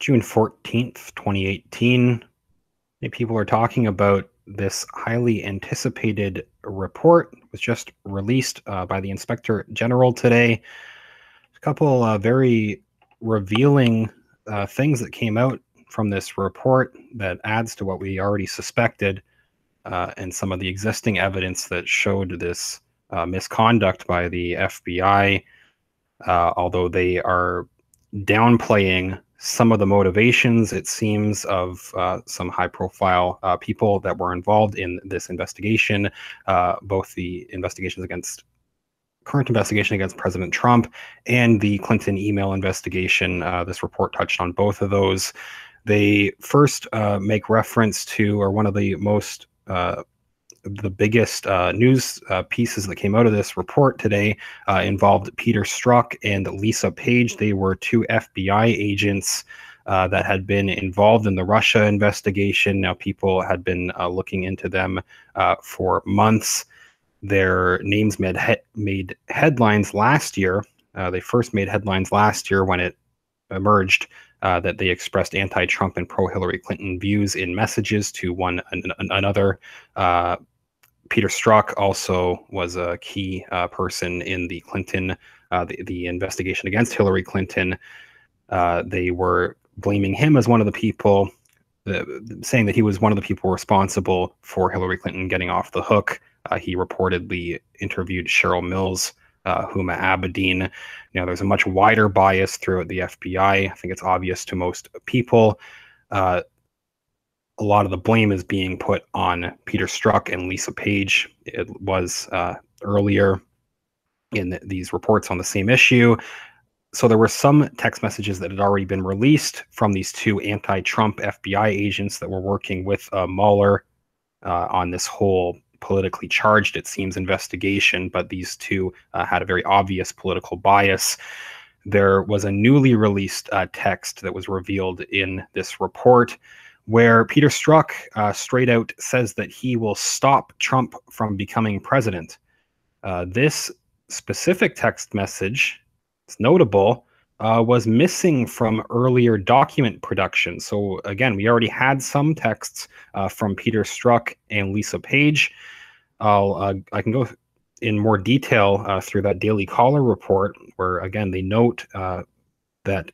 June 14th, 2018. People are talking about this highly anticipated report. It was just released by the Inspector General today. A couple very revealing things that came out from this report that adds to what we already suspected, and some of the existing evidence that showed this misconduct by the FBI, although they are downplaying some of the motivations, it seems, of some high-profile people that were involved in this investigation, both the current investigation against President Trump and the Clinton email investigation. This report touched on both of those. They first make reference to, or one of the most the biggest news pieces that came out of this report today involved Peter Strzok and Lisa Page. They were two FBI agents that had been involved in the Russia investigation. Now, people had been looking into them for months. Their names made headlines last year. They first made headlines last year when it emerged that they expressed anti-Trump and pro-Hillary Clinton views in messages to one another. Peter Strzok also was a key person in the Clinton, the investigation against Hillary Clinton. They were blaming him as one of the people, saying that he was one of the people responsible for Hillary Clinton getting off the hook. He reportedly interviewed Cheryl Mills, Huma Abedin. There's a much wider bias throughout the FBI. I think it's obvious to most people. A lot of the blame is being put on Peter Strzok and Lisa Page. It was earlier in these reports on the same issue. So there were some text messages that had already been released from these two anti-Trump FBI agents that were working with Mueller on this whole politically charged, it seems, investigation, but these two had a very obvious political bias. There was a newly released text that was revealed in this report where Peter Strzok straight out says that he will stop Trump from becoming president. This specific text message, it's notable, was missing from earlier document production. So again, we already had some texts from Peter Strzok and Lisa Page. I can go in more detail through that Daily Caller report, where again they note that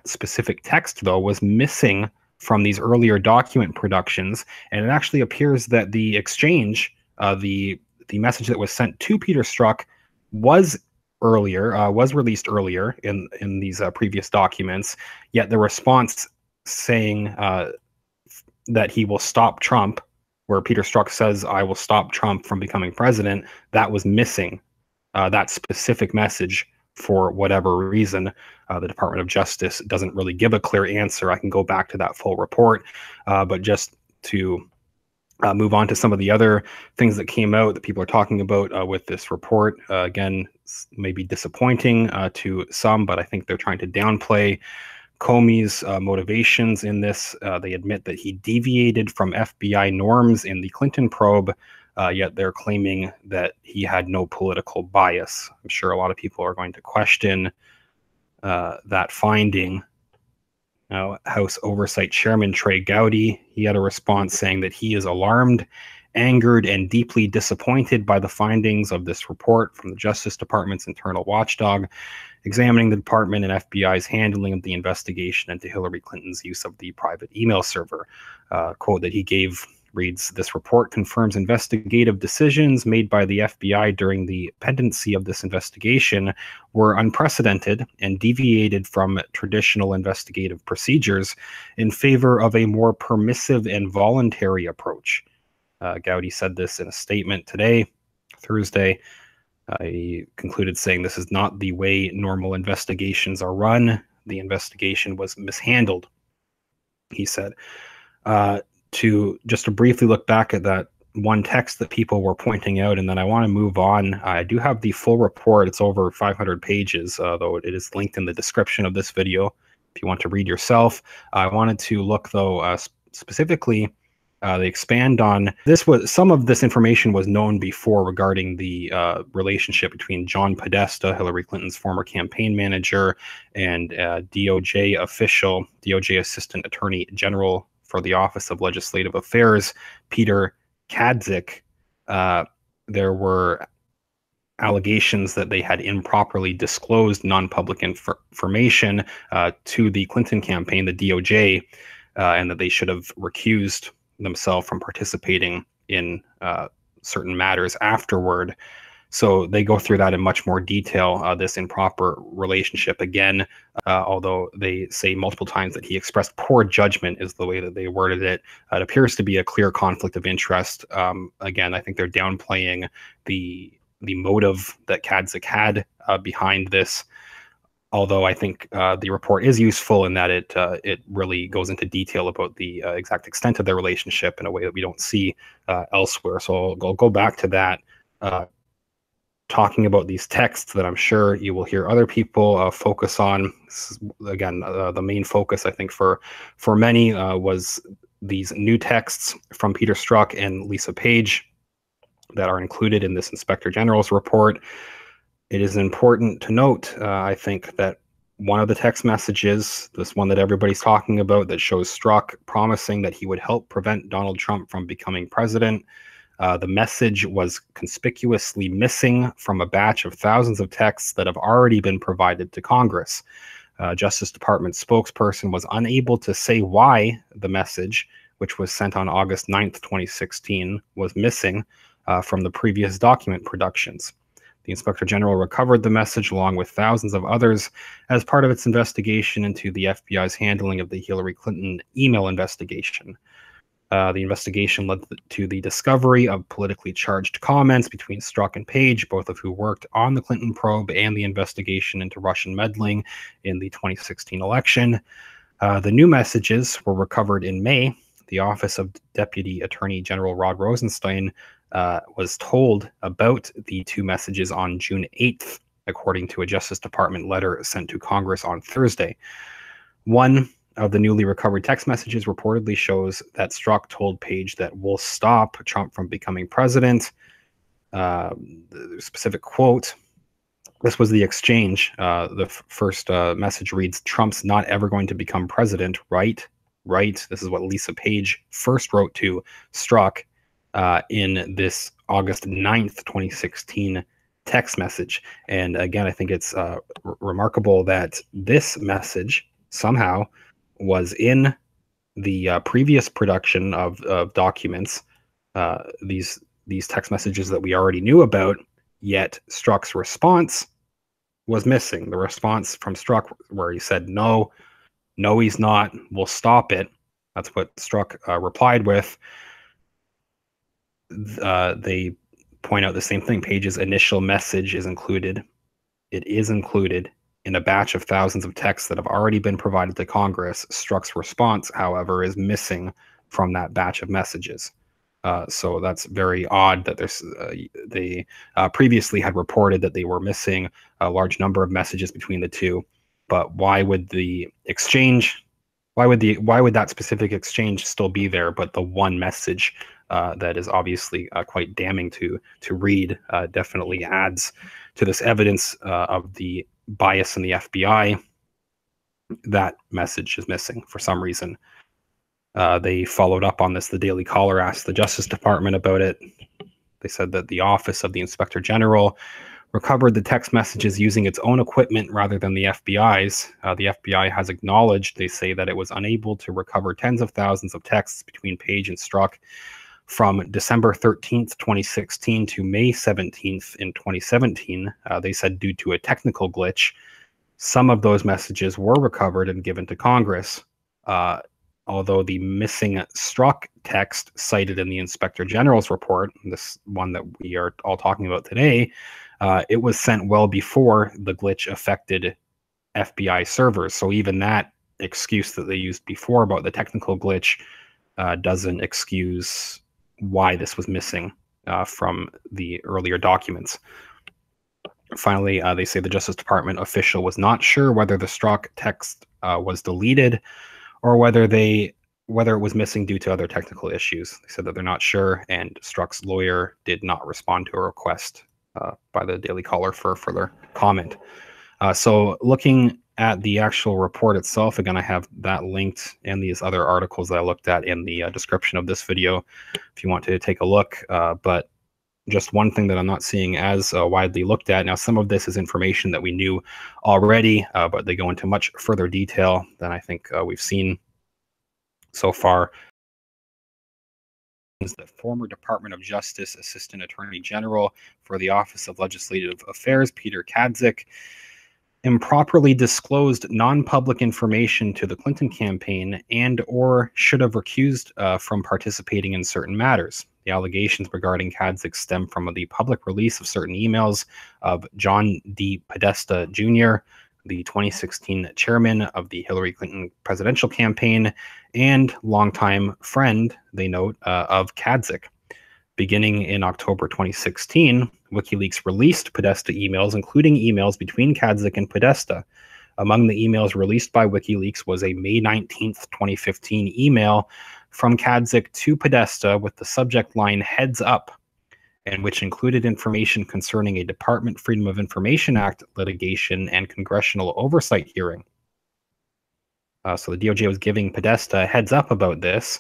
specific text, though, was missing from these earlier document productions, and it actually appears that the exchange, the message that was sent to Peter Strzok, was released earlier in these previous documents. Yet the response saying that he will stop Trump, where Peter Strzok says, "I will stop Trump from becoming president," that was missing. That specific message, for whatever reason. The Department of Justice doesn't really give a clear answer. I can go back to that full report, but just to move on to some of the other things that came out that people are talking about with this report. Again, maybe disappointing to some, but I think they're trying to downplay Comey's motivations in this. They admit that he deviated from FBI norms in the Clinton probe, yet they're claiming that he had no political bias. I'm sure a lot of people are going to question that finding. Now, House Oversight Chairman Trey Gowdy, he had a response saying that he is alarmed, angered, and deeply disappointed by the findings of this report from the Justice Department's internal watchdog, examining the department and FBI's handling of the investigation into Hillary Clinton's use of the private email server. Quote that he gave reads, "This report confirms investigative decisions made by the FBI during the pendency of this investigation were unprecedented and deviated from traditional investigative procedures in favor of a more permissive and voluntary approach." Gowdy said this in a statement today, Thursday. He concluded saying, "This is not the way normal investigations are run. The investigation was mishandled," he said. To briefly look back at that one text that people were pointing out, and then I want to move on. I do have the full report. It's over 500 pages, though it is linked in the description of this video if you want to read yourself. I wanted to look, though, specifically They expand on this. Was some of this information was known before regarding the relationship between John Podesta, Hillary Clinton's former campaign manager, and DOJ official, DOJ Assistant Attorney General for the Office of Legislative Affairs, Peter Kadzik. There were allegations that they had improperly disclosed non-public information to the Clinton campaign, the DOJ, and that they should have recused themselves from participating in certain matters afterward. So they go through that in much more detail, this improper relationship again, although they say multiple times that he expressed poor judgment is the way that they worded it. It appears to be a clear conflict of interest. Again, I think they're downplaying the motive that Kadzik had behind this. Although I think the report is useful in that it really goes into detail about the exact extent of their relationship in a way that we don't see elsewhere. So I'll go back to that, talking about these texts that I'm sure you will hear other people focus on. This is, again, the main focus, I think, for many was these new texts from Peter Strzok and Lisa Page that are included in this Inspector General's report. It is important to note, I think, that one of the text messages, this one that everybody's talking about, that shows Strzok promising that he would help prevent Donald Trump from becoming president, the message was conspicuously missing from a batch of thousands of texts that have already been provided to Congress. Justice Department spokesperson was unable to say why the message, which was sent on August 9th, 2016, was missing from the previous document productions. The Inspector General recovered the message along with thousands of others as part of its investigation into the FBI's handling of the Hillary Clinton email investigation. The investigation led to the discovery of politically charged comments between Strzok and Page, both of who worked on the Clinton probe and the investigation into Russian meddling in the 2016 election. The new messages were recovered in May. The Office of Deputy Attorney General Rod Rosenstein was told about the two messages on June 8th, according to a Justice Department letter sent to Congress on Thursday. One of the newly recovered text messages reportedly shows that Strzok told Page that we'll stop Trump from becoming president. The specific quote, this was the exchange. The first message reads, "Trump's not ever going to become president, right? Right." This is what Lisa Page first wrote to Strzok in this August 9th, 2016 text message. And again, I think it's remarkable that this message somehow was in the previous production of documents, these text messages that we already knew about, yet Strzok's response was missing. The response from Strzok where he said, no, he's not, we'll stop it. That's what Strzok replied with. They point out the same thing. Page's initial message is included. It is included in a batch of thousands of texts that have already been provided to Congress. Strzok's response, however, is missing from that batch of messages. So that's very odd that they previously had reported that they were missing a large number of messages between the two. But why would the exchange, why would that specific exchange still be there, but the one message that is obviously quite damning to read definitely adds to this evidence of the bias in the FBI? That message is missing for some reason. They followed up on this. The Daily Caller asked the Justice Department about it. They said that the Office of the Inspector General recovered the text messages using its own equipment rather than the FBI's. The FBI has acknowledged, they say, that it was unable to recover tens of thousands of texts between Page and Strzok from December 13th, 2016 to May 17th in 2017. They said due to a technical glitch, some of those messages were recovered and given to Congress. Although the missing Strzok text cited in the Inspector General's report, this one that we are all talking about today, it was sent well before the glitch affected FBI servers. So even that excuse that they used before about the technical glitch doesn't excuse why this was missing from the earlier documents. Finally, they say the Justice Department official was not sure whether the Strzok text was deleted or whether they whether it was missing due to other technical issues. They said that they're not sure, and Strzok's lawyer did not respond to a request by the Daily Caller for further comment. So looking at the actual report itself, again, I have that linked and these other articles that I looked at in the description of this video if you want to take a look. But just one thing that I'm not seeing as widely looked at. Now, some of this is information that we knew already, but they go into much further detail than I think we've seen so far. The former Department of Justice Assistant Attorney General for the Office of Legislative Affairs, Peter Kadzik, improperly disclosed non-public information to the Clinton campaign and or should have recused from participating in certain matters. The allegations regarding Kadzik stem from the public release of certain emails of John D. Podesta Jr., the 2016 chairman of the Hillary Clinton presidential campaign and longtime friend, they note, of Kadzik. Beginning in October 2016, WikiLeaks released Podesta emails, including emails between Kadzik and Podesta. Among the emails released by WikiLeaks was a May 19th, 2015 email from Kadzik to Podesta with the subject line "Heads Up," and which included information concerning a Department Freedom of Information Act litigation and congressional oversight hearing. So the DOJ was giving Podesta a heads up about this.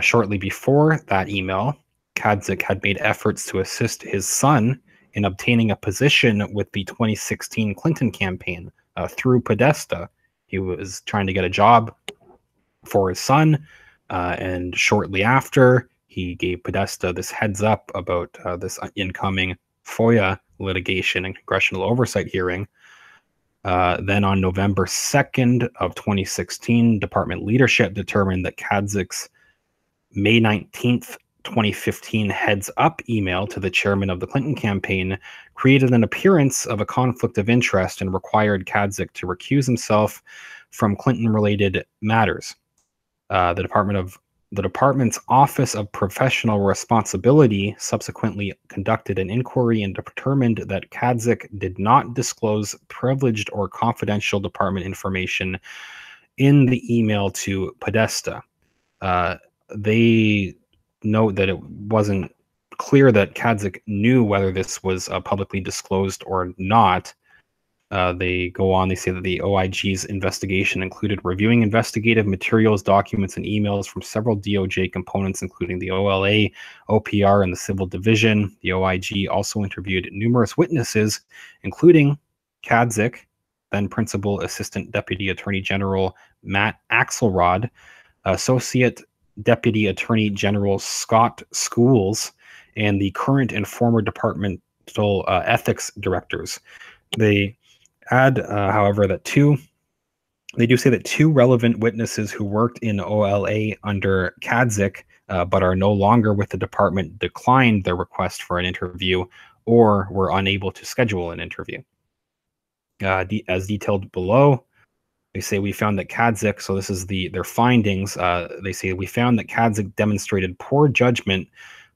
Shortly before that email, Kadzik had made efforts to assist his son in obtaining a position with the 2016 Clinton campaign through Podesta. He was trying to get a job for his son, and shortly after, he gave Podesta this heads up about this incoming FOIA litigation and congressional oversight hearing. Then on November 2nd of 2016, department leadership determined that Kadzik's May 19th, 2015 heads up email to the chairman of the Clinton campaign created an appearance of a conflict of interest and required Kadzik to recuse himself from Clinton-related matters. The department's Office of Professional Responsibility subsequently conducted an inquiry and determined that Kadzik did not disclose privileged or confidential department information in the email to Podesta. They note that it wasn't clear that Kadzik knew whether this was publicly disclosed or not. They go on, they say that the OIG's investigation included reviewing investigative materials, documents, and emails from several DOJ components, including the OLA, OPR, and the Civil Division. The OIG also interviewed numerous witnesses, including Kadzik, then Principal Assistant Deputy Attorney General Matt Axelrod, Associate Deputy Attorney General Scott Schools, and the current and former departmental ethics directors. They add, however, that they do say that two relevant witnesses who worked in OLA under Kadzik but are no longer with the department declined their request for an interview or were unable to schedule an interview. As detailed below, they say we found that Kadzik, so this is their findings, they say we found that Kadzik demonstrated poor judgment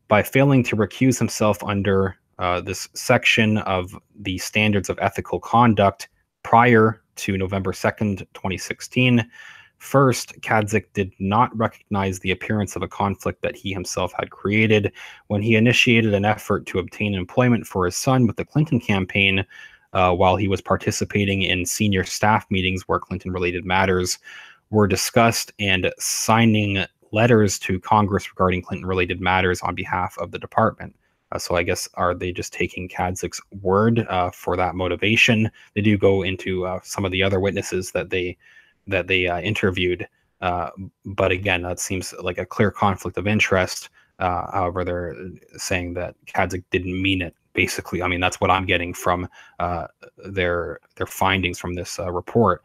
by failing to recuse himself under this section of the Standards of Ethical Conduct prior to November 2nd, 2016. First, Kadzik did not recognize the appearance of a conflict that he himself had created when he initiated an effort to obtain employment for his son with the Clinton campaign while he was participating in senior staff meetings where Clinton-related matters were discussed and signing letters to Congress regarding Clinton-related matters on behalf of the department. So I guess, are they just taking Kadzik's word for that motivation? They do go into some of the other witnesses that they interviewed, but again, that seems like a clear conflict of interest. However, they're saying that Kadzik didn't mean it. Basically, I mean, that's what I'm getting from their findings from this report.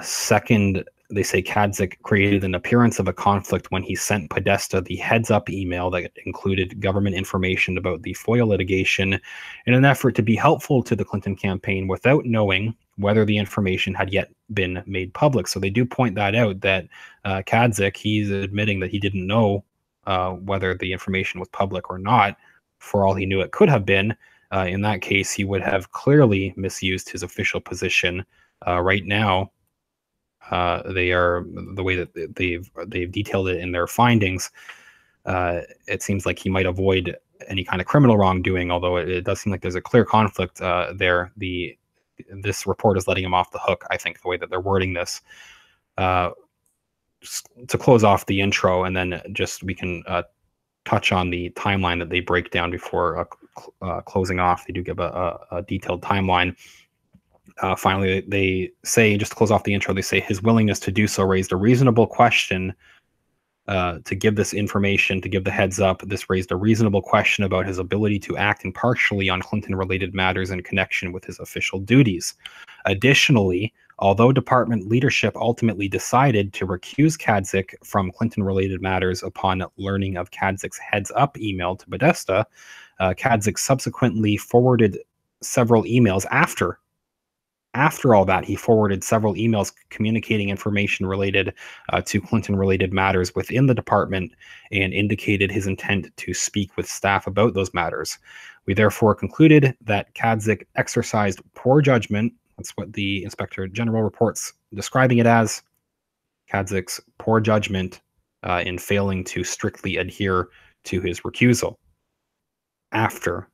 Second, they say Kadzik created an appearance of a conflict when he sent Podesta the heads-up email that included government information about the FOIA litigation in an effort to be helpful to the Clinton campaign without knowing whether the information had yet been made public. So they do point that out, that Kadzik, he's admitting that he didn't know whether the information was public or not. For all he knew, it could have been. In that case, he would have clearly misused his official position. Right now, They are the way that they've detailed it in their findings. It seems like he might avoid any kind of criminal wrongdoing, although it does seem like there's a clear conflict there. This report is letting him off the hook, I think, the way that they're wording this. To close off the intro, and then just we can touch on the timeline that they break down before closing off. They do give a detailed timeline. Finally, they say, just to close off the intro, they say his willingness to do so raised a reasonable question. To give this information, to give the heads up, this raised a reasonable question about his ability to act impartially on Clinton-related matters in connection with his official duties. Additionally, although department leadership ultimately decided to recuse Kadzyk from Clinton-related matters upon learning of Kadzyk's heads-up email to Podesta, Kadzyk subsequently forwarded several emails after all that, he forwarded several emails communicating information related to Clinton-related matters within the department and indicated his intent to speak with staff about those matters. We therefore concluded that Kadzyk exercised poor judgment. That's what the Inspector General reports describing it as. Kadzyk's poor judgment in failing to strictly adhere to his recusal after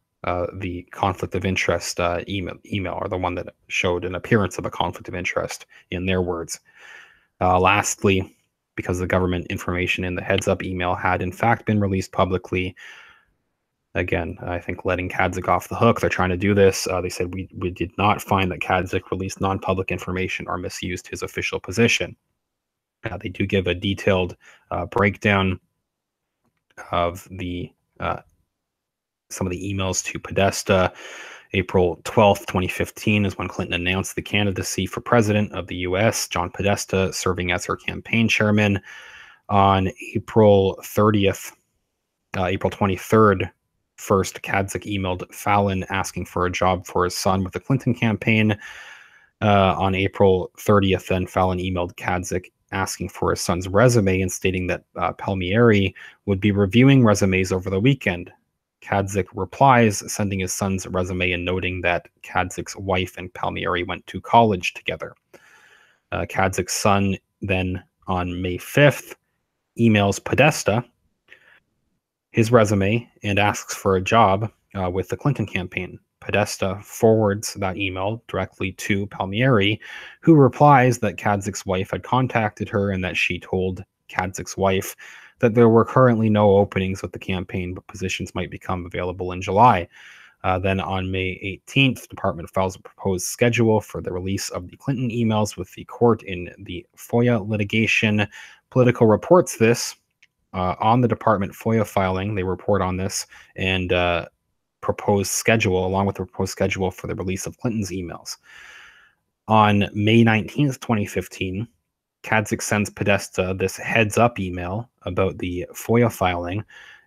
the conflict of interest email, or the one that showed an appearance of a conflict of interest, in their words. Lastly, because the government information in the heads-up email had in fact been released publicly, again, I think letting Kadzyk off the hook. They're trying to do this. They said we did not find that Kadzyk released non-public information or misused his official position. They do give a detailed breakdown of the some of the emails to Podesta. April 12th, 2015 is when Clinton announced the candidacy for president of the U.S., John Podesta serving as her campaign chairman. On April 30th, April 23rd, first, Kadzyk emailed Fallon asking for a job for his son with the Clinton campaign. On April 30th, then Fallon emailed Kadzyk asking for his son's resume and stating that Palmieri would be reviewing resumes over the weekend. Kadzyk replies, sending his son's resume and noting that Kadzyk's wife and Palmieri went to college together. Kadzyk's son then, on May 5th, emails Podesta his resume and asks for a job with the Clinton campaign. Podesta forwards that email directly to Palmieri, who replies that Kadzyk's wife had contacted her and that she told Kadzyk's wife that there were currently no openings with the campaign, but positions might become available in July. Then on May 18th, the department files a proposed schedule for the release of the Clinton emails with the court in the FOIA litigation. Politico reports this on the department FOIA filing. They report on this and proposed schedule, along with the proposed schedule for the release of Clinton's emails. On May 19th, 2015, Kadzyk sends Podesta this heads-up email about the FOIA filing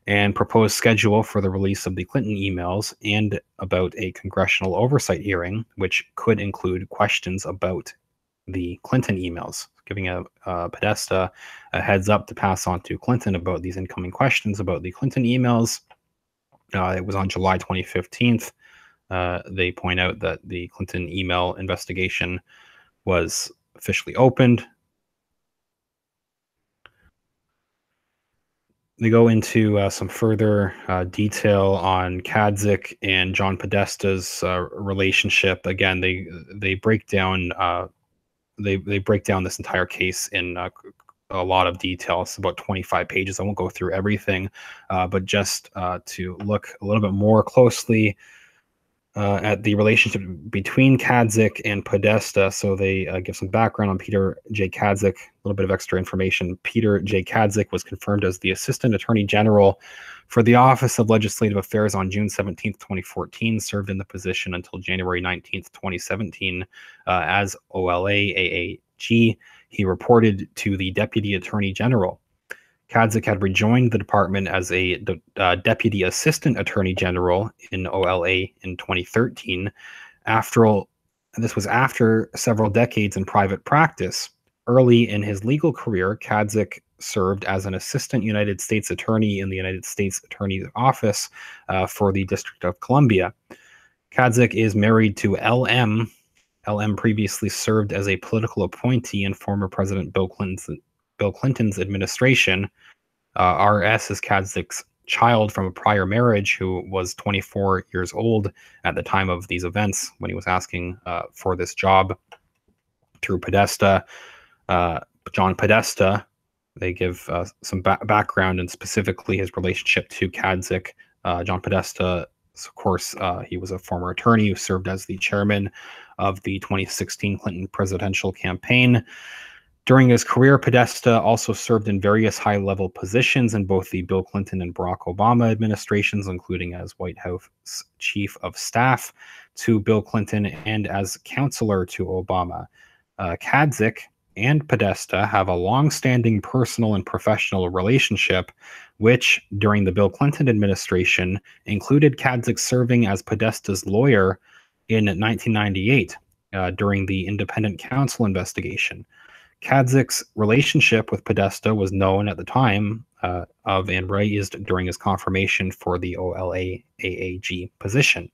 and proposed schedule for the release of the Clinton emails and about a congressional oversight hearing, which could include questions about the Clinton emails, giving Podesta a heads-up to pass on to Clinton about these incoming questions about the Clinton emails. It was on July 2015. They point out that the Clinton email investigation was officially opened. They go into some further detail on Kadzyk and John Podesta's relationship. Again, they break down they break down this entire case in a lot of detail. It's about 25 pages. I won't go through everything, but just to look a little bit more closely at the relationship between Kadzyk and Podesta. So they give some background on Peter J. Kadzyk, a little bit of extra information. Peter J. Kadzyk was confirmed as the Assistant Attorney General for the Office of Legislative Affairs on June 17, 2014, served in the position until January 19, 2017 as OLA AAG. He reported to the Deputy Attorney General. Kadzyk had rejoined the department as a Deputy Assistant Attorney General in OLA in 2013. This was after several decades in private practice. Early in his legal career, Kadzyk served as an Assistant United States Attorney in the United States Attorney's Office for the District of Columbia. Kadzyk is married to L.M. LM previously served as a political appointee in former President Bill Clinton's administration. RS is Kadzik's child from a prior marriage who was 24 years old at the time of these events when he was asking for this job through Podesta. John Podesta, they give some background and specifically his relationship to Kadzik. John Podesta, of course, he was a former attorney who served as the chairman of the 2016 Clinton presidential campaign. During his career, Podesta also served in various high-level positions in both the Bill Clinton and Barack Obama administrations, including as White House Chief of Staff to Bill Clinton and as counselor to Obama. Kadzik and Podesta have a long-standing personal and professional relationship, which, during the Bill Clinton administration, included Kadzik serving as Podesta's lawyer in 1998 during the independent counsel investigation. Kadzik's relationship with Podesta was known at the time of and raised during his confirmation for the OLA-AAG position.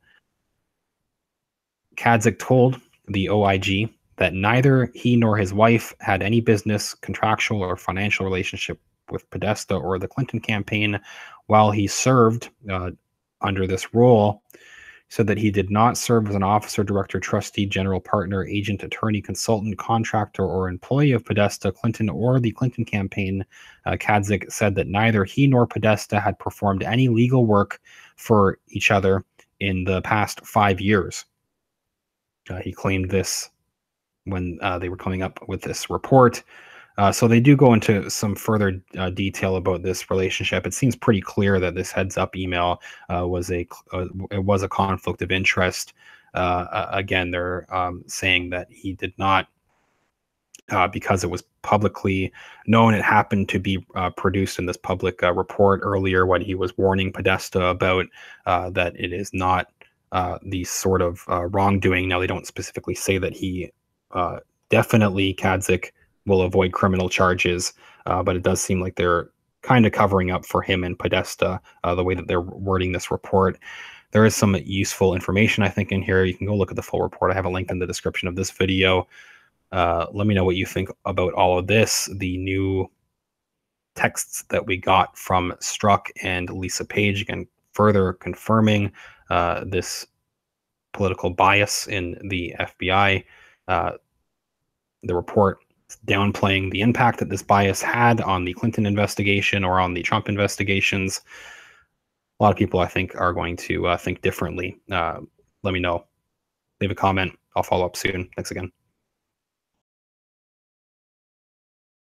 Kadzik told the OIG that neither he nor his wife had any business, contractual, or financial relationship with Podesta or the Clinton campaign while he served under this role. Said that he did not serve as an officer, director, trustee, general partner, agent, attorney, consultant, contractor, or employee of Podesta, Clinton, or the Clinton campaign. Kadzik said that neither he nor Podesta had performed any legal work for each other in the past 5 years. He claimed this when they were coming up with this report. So they do go into some further detail about this relationship. It seems pretty clear that this heads-up email was a conflict of interest. Again, they're saying that he did not, because it was publicly known, it happened to be produced in this public report earlier when he was warning Podesta about that it is not the sort of wrongdoing. Now, they don't specifically say that he definitely, Kadzik, will avoid criminal charges, but it does seem like they're kind of covering up for him and Podesta, the way that they're wording this report. There is some useful information, I think, in here. You can go look at the full report. I have a link in the description of this video. Let me know what you think about all of this. The new texts that we got from Strzok and Lisa Page, again, further confirming this political bias in the FBI. The report downplaying the impact that this bias had on the Clinton investigation or on the Trump investigations. A lot of people, I think, are going to think differently. Let me know. Leave a comment. I'll follow up soon. Thanks again.